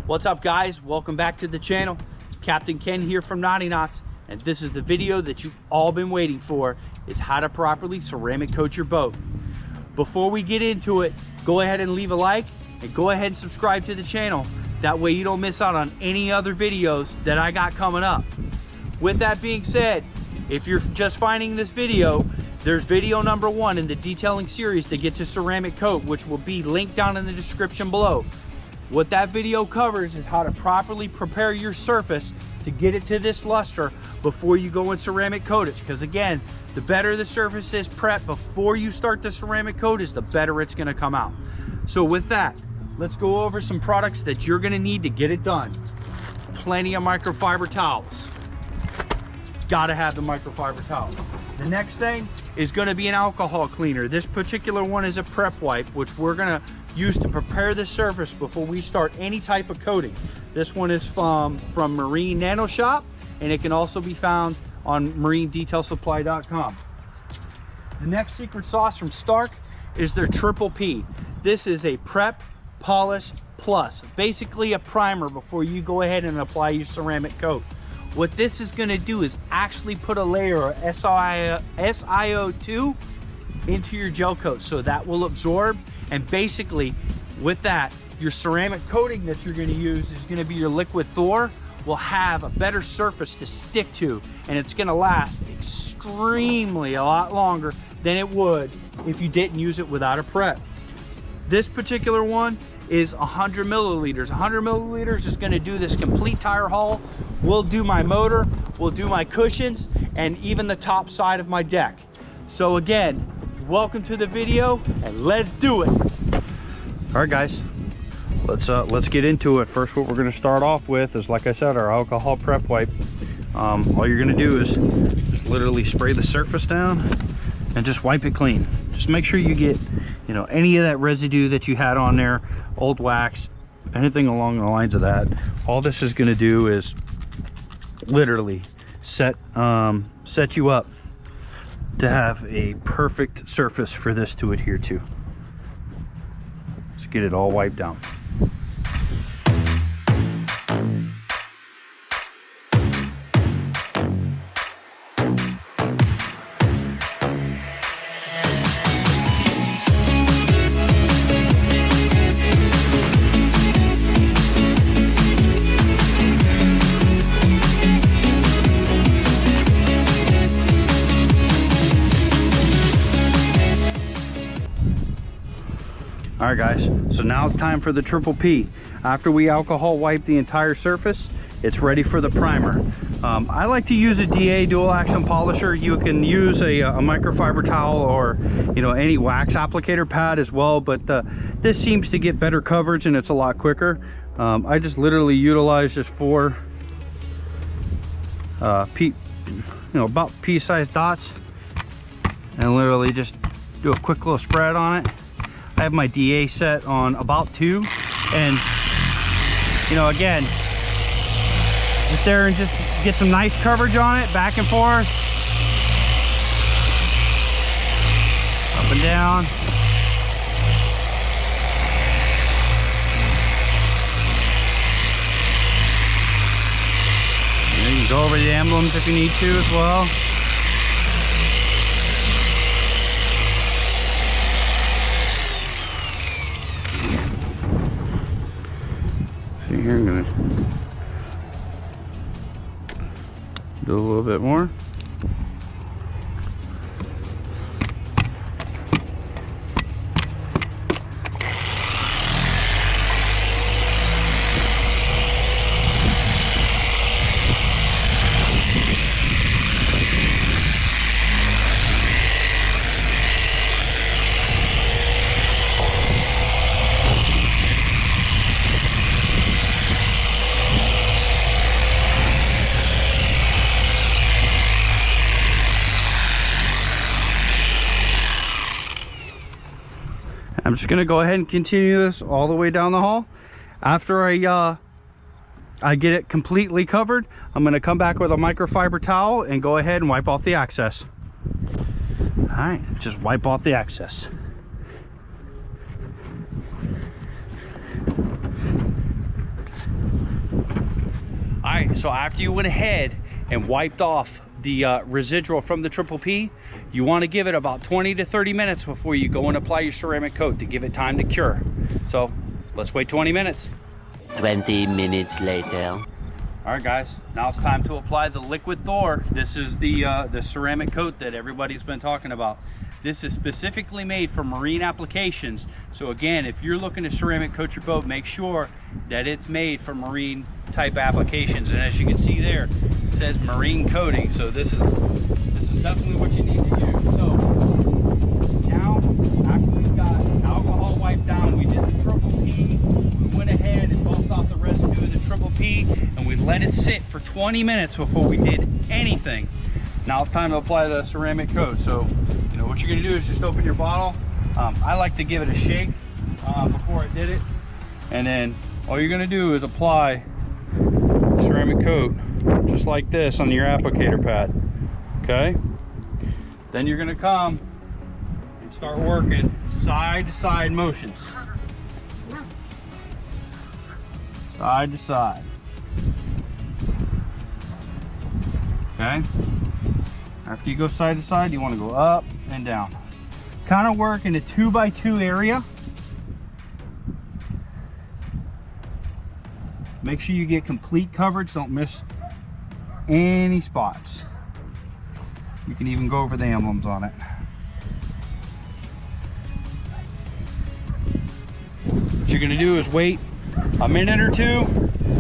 What's up, guys? Welcome back to the channel. Captain Ken here from Knotty Knots, and this is the video that you've all been waiting for, is how to properly ceramic coat your boat. Before we get into it, go ahead and leave a like and go ahead and subscribe to the channel. That way you don't miss out on any other videos that I got coming up. With that being said, if you're just finding this video, there's video number 1 in the detailing series to get to ceramic coat, which will be linked down in the description below. What that video covers is how to properly prepare your surface to get it to this luster before you go and ceramic coat it. Because again, the better the surface is prepped before you start the ceramic coat is, the better it's gonna come out. So with that, let's go over some products that you're gonna need to get it done. Plenty of microfiber towels. Gotta have the microfiber towel. The next thing is gonna be an alcohol cleaner. This particular one is a prep wipe, which we're gonna use to prepare the surface before we start any type of coating. This one is from Marine Nano Shop, and it can also be found on marinedetailsupply.com. The next secret sauce from Stark is their Triple P. This is a prep polish plus, basically a primer before you go ahead and apply your ceramic coat. What this is going to do is actually put a layer of SiO2 into your gel coat, so that will absorb, and basically with that, your ceramic coating that you're going to use is going to be your liquid Thor, will have a better surface to stick to, and it's going to last extremely a lot longer than it would if you didn't use it without a prep. This particular one is 100 milliliters. 100 milliliters is going to do this complete tire haul. We'll do my motor, we'll do my cushions, and even the top side of my deck. So again, welcome to the video, and let's do it. All right, guys, let's get into it. First, what we're going to start off with is, like I said, our alcohol prep wipe. All you're going to do is just literally spray the surface down and just wipe it clean. Just make sure you get, you know, any of that residue that you had on there, old wax, anything along the lines of that. All this is going to do is literally set you up to have a perfect surface for this to adhere to. Let's get it all wiped down. All right, guys, so now it's time for the Triple P. After we alcohol wipe the entire surface, it's ready for the primer. I like to use a DA dual action polisher. You can use a microfiber towel, or any wax applicator pad as well, but this seems to get better coverage and it's a lot quicker. I just literally utilize just 4 about pea-sized dots, and literally just do a quick little spread on it. I have my DA set on about 2, and again, sit there and just get some nice coverage on it, back and forth, up and down. And you can go over the emblems if you need to as well. Here, I'm gonna do a little bit more. I'm just gonna go ahead and continue this all the way down the hall. After I get it completely covered, I'm gonna come back with a microfiber towel and go ahead and wipe off the excess. All right, just wipe off the excess. All right, so after you went ahead and wiped off the residual from the Triple P, you want to give it about 20 to 30 minutes before you go and apply your ceramic coat to give it time to cure. So let's wait 20 minutes. 20 minutes later. All right, guys, now it's time to apply the liquid Thor. This is the ceramic coat that everybody's been talking about. This is specifically made for marine applications. So again, if you're looking to ceramic coat your boat, make sure that it's made for marine type applications. And as you can see there, it says marine coating. So this is definitely what you need to use. So now, after we've got alcohol wiped down, we did the Triple P. We went ahead and buffed off the residue of the Triple P, and we let it sit for 20 minutes before we did anything. Now it's time to apply the ceramic coat. So, you know, what you're gonna do is just open your bottle. I like to give it a shake before I did it. And then all you're gonna do is apply the ceramic coat just like this on your applicator pad, okay? Then you're gonna come and start working side to side motions. Side to side. Okay? After you go side to side, you want to go up and down. Kind of work in a 2x2 area. Make sure you get complete coverage. Don't miss any spots. You can even go over the emblems on it. What you're going to do is wait a minute or two,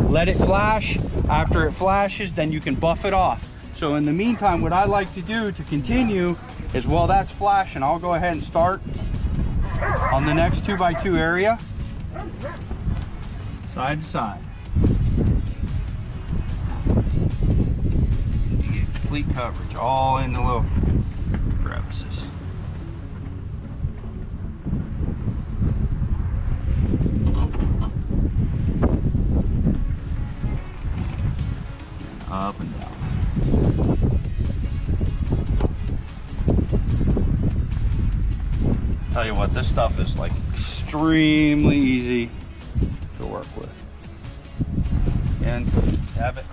let it flash. After it flashes, then you can buff it off. So in the meantime, what I like to do to continue is while that's flashing, I'll go ahead and start on the next 2x2 area, side to side. You get complete coverage all in the little crevices. Up and down. Tell you what, this stuff is like extremely easy to work with. And have it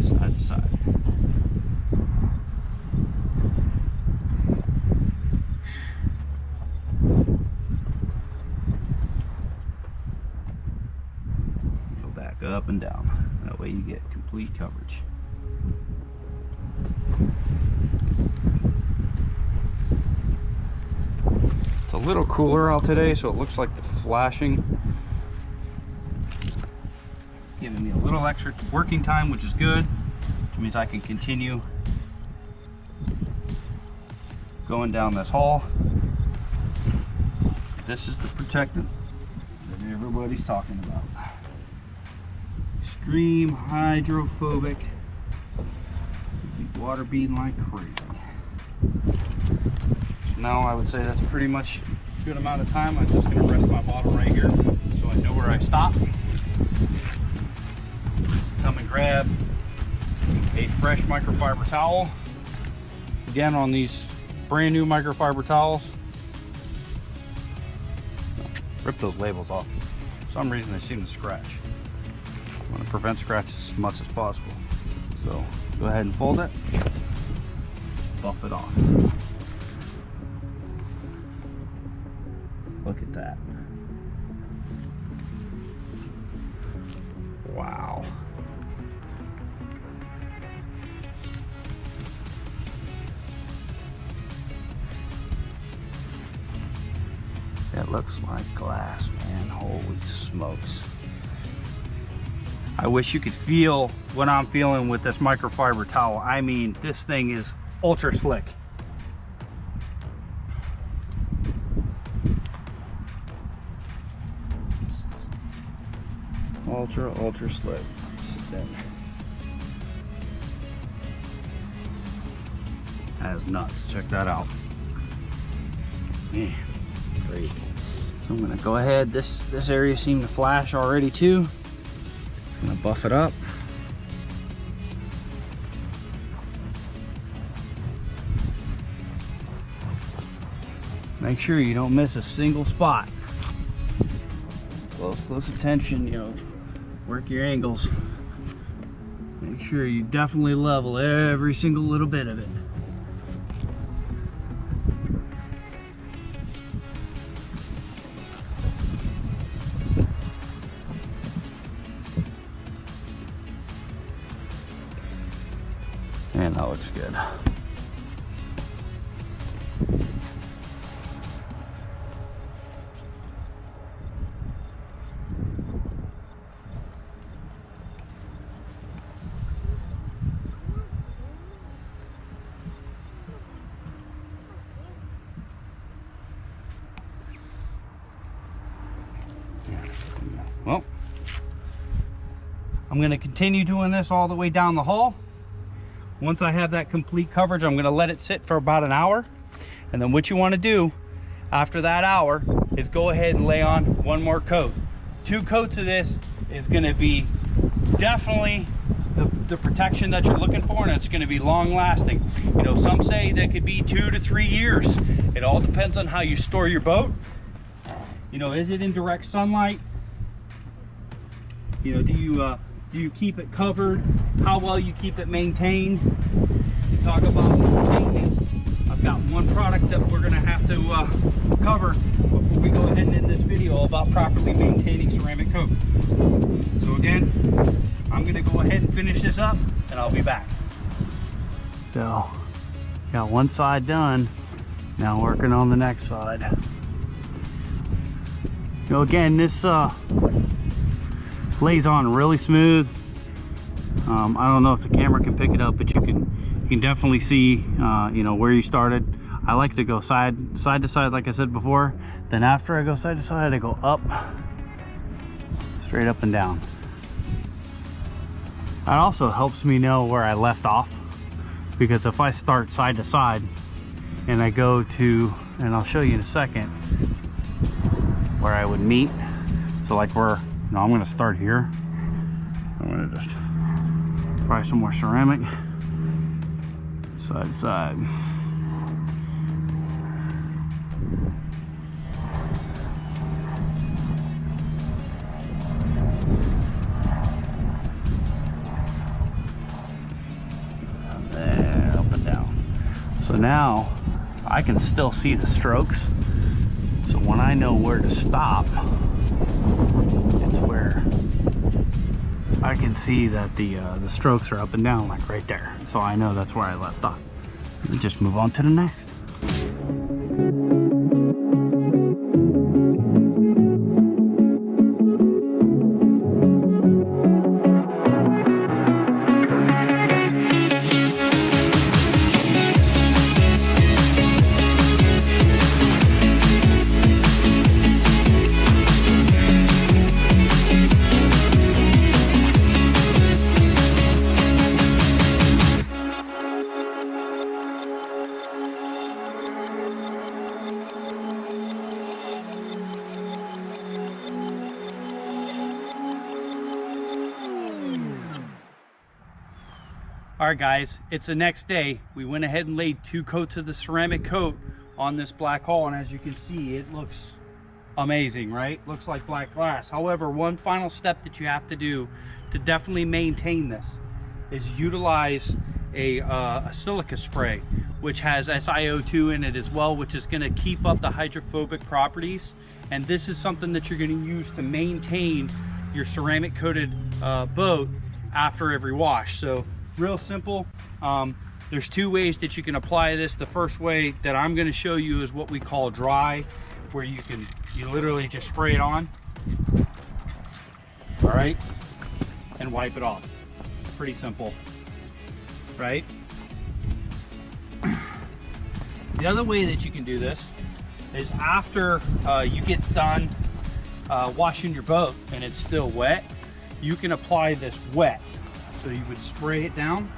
side to side. Go back up and down. That way you get complete coverage. It's a little cooler out today, so it looks like the flashing giving me a little extra working time, which is good, which means I can continue going down this hall. This is the protectant that everybody's talking about. Extreme hydrophobic. Water beating like crazy. Now I would say that's pretty much a good amount of time. I'm just going to rest my bottle right here so I know where I stop. Come and grab a fresh microfiber towel. Again, on these brand new microfiber towels, rip those labels off. For some reason they seem to scratch. I want to prevent scratches as much as possible. So go ahead and fold it, buff it off. Look at that. Wow. It looks like glass, man. Holy smokes. I wish you could feel what I'm feeling with this microfiber towel. I mean, this thing is ultra slick. Ultra slick. Sit down. That is nuts. Check that out. Man, great. So I'm gonna go ahead. This area seemed to flash already too. Just gonna buff it up. Make sure you don't miss a single spot. Close attention, you know. Work your angles. Make sure you definitely level every single little bit of it. And that looks good. Well, I'm going to continue doing this all the way down the hall. Once I have that complete coverage, I'm going to let it sit for about an hour. And then what you want to do after that hour is go ahead and lay on one more coat. 2 coats of this is going to be definitely the protection that you're looking for, and it's going to be long lasting. You know, some say that could be 2 to 3 years. It all depends on how you store your boat. You know, is it in direct sunlight? You know, do you keep it covered? How well you keep it maintained? You talk about maintenance. I've got one product that we're going to have to cover before we go ahead and end this video about properly maintaining ceramic coat. So again, I'm going to go ahead and finish this up and I'll be back. So, got one side done. Now working on the next side. You know, again, this lays on really smooth. I don't know if the camera can pick it up, but you can definitely see you know, where you started. I like to go side to side, like I said before. Then after I go side to side, I go up, straight up and down. That also helps me know where I left off, because if I start side to side and I go to, and I'll show you in a second where I would meet. So like where, no, I'm going to start here. I'm going to just try some more ceramic, side to side. There, up and down. So now I can still see the strokes. So when I know where to stop, it's where I can see that the strokes are up and down, like right there. So I know that's where I left off. Let me just move on to the next. All right guys, it's the next day. We went ahead and laid 2 coats of the ceramic coat on this black hull, and as you can see, it looks amazing, right? Looks like black glass. However, one final step that you have to do to definitely maintain this is utilize a silica spray, which has SiO2 in it as well, which is going to keep up the hydrophobic properties. And this is something that you're going to use to maintain your ceramic coated boat after every wash. So real simple. There's 2 ways that you can apply this. The first way that I'm going to show you is what we call dry, where you literally just spray it on, all right, and wipe it off. Pretty simple, right? The other way that you can do this is after you get done washing your boat and it's still wet, you can apply this wet. So you would spray it down,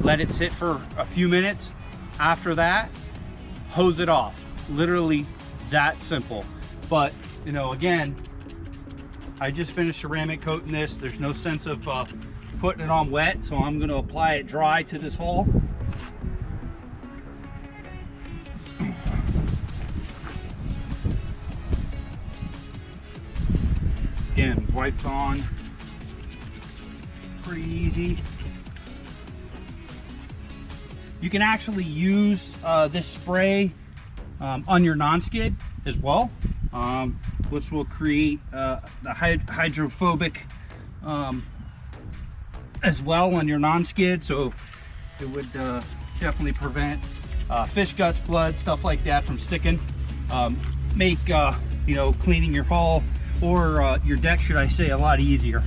let it sit for a few minutes. After that, hose it off. Literally that simple. But, you know, again, I just finished ceramic coating this. There's no sense of putting it on wet, so I'm going to apply it dry to this hull. Again, wipes on. pretty easy. You can actually use this spray on your non-skid as well, which will create the hydrophobic as well on your non-skid, so it would definitely prevent fish guts, blood, stuff like that from sticking. Make you know, cleaning your hull or your deck, should I say, a lot easier.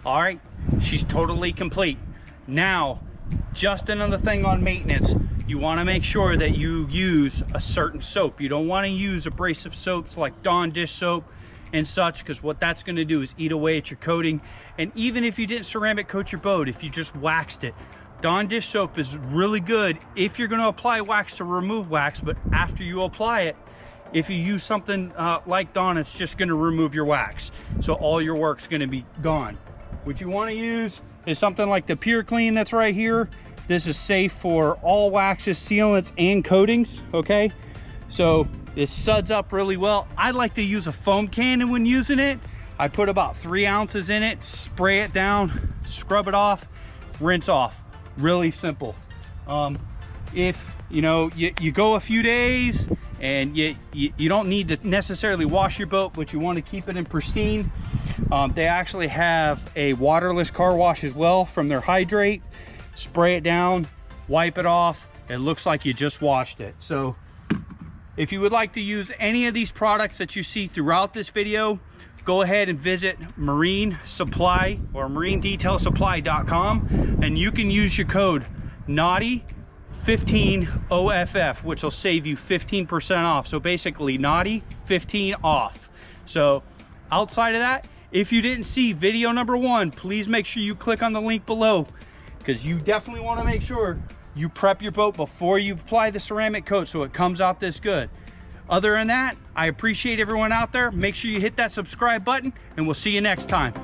All right, she's totally complete. Now, just another thing on maintenance. You want to make sure that you use a certain soap. You don't want to use abrasive soaps like Dawn dish soap and such, because what that's going to do is eat away at your coating. And even if you didn't ceramic coat your boat, if you just waxed it, Dawn dish soap is really good if you're going to apply wax to remove wax. But after you apply it, if you use something like Dawn, it's just going to remove your wax, so all your work's going to be gone. What you want to use is something like the Pure Clean that's right here. This is safe for all waxes, sealants, and coatings, okay? So it suds up really well. I like to use a foam cannon when using it. I put about 3 ounces in it, spray it down, scrub it off, rinse off. Really simple. If you know you go a few days and you don't need to necessarily wash your boat, but you want to keep it in pristine, they actually have a waterless car wash as well from their Hydrate. Spray it down, wipe it off, it looks like you just washed it. So if you would like to use any of these products that you see throughout this video, go ahead and visit Marine Supply or marinedetailsupply.com, and you can use your code NAUGHTY15OFF, which will save you 15% off. So basically Naughty 15 off. So outside of that, if you didn't see video number 1, please make sure you click on the link below, because you definitely want to make sure you prep your boat before you apply the ceramic coat so it comes out this good. Other than that, I appreciate everyone out there. Make sure you hit that subscribe button, and we'll see you next time.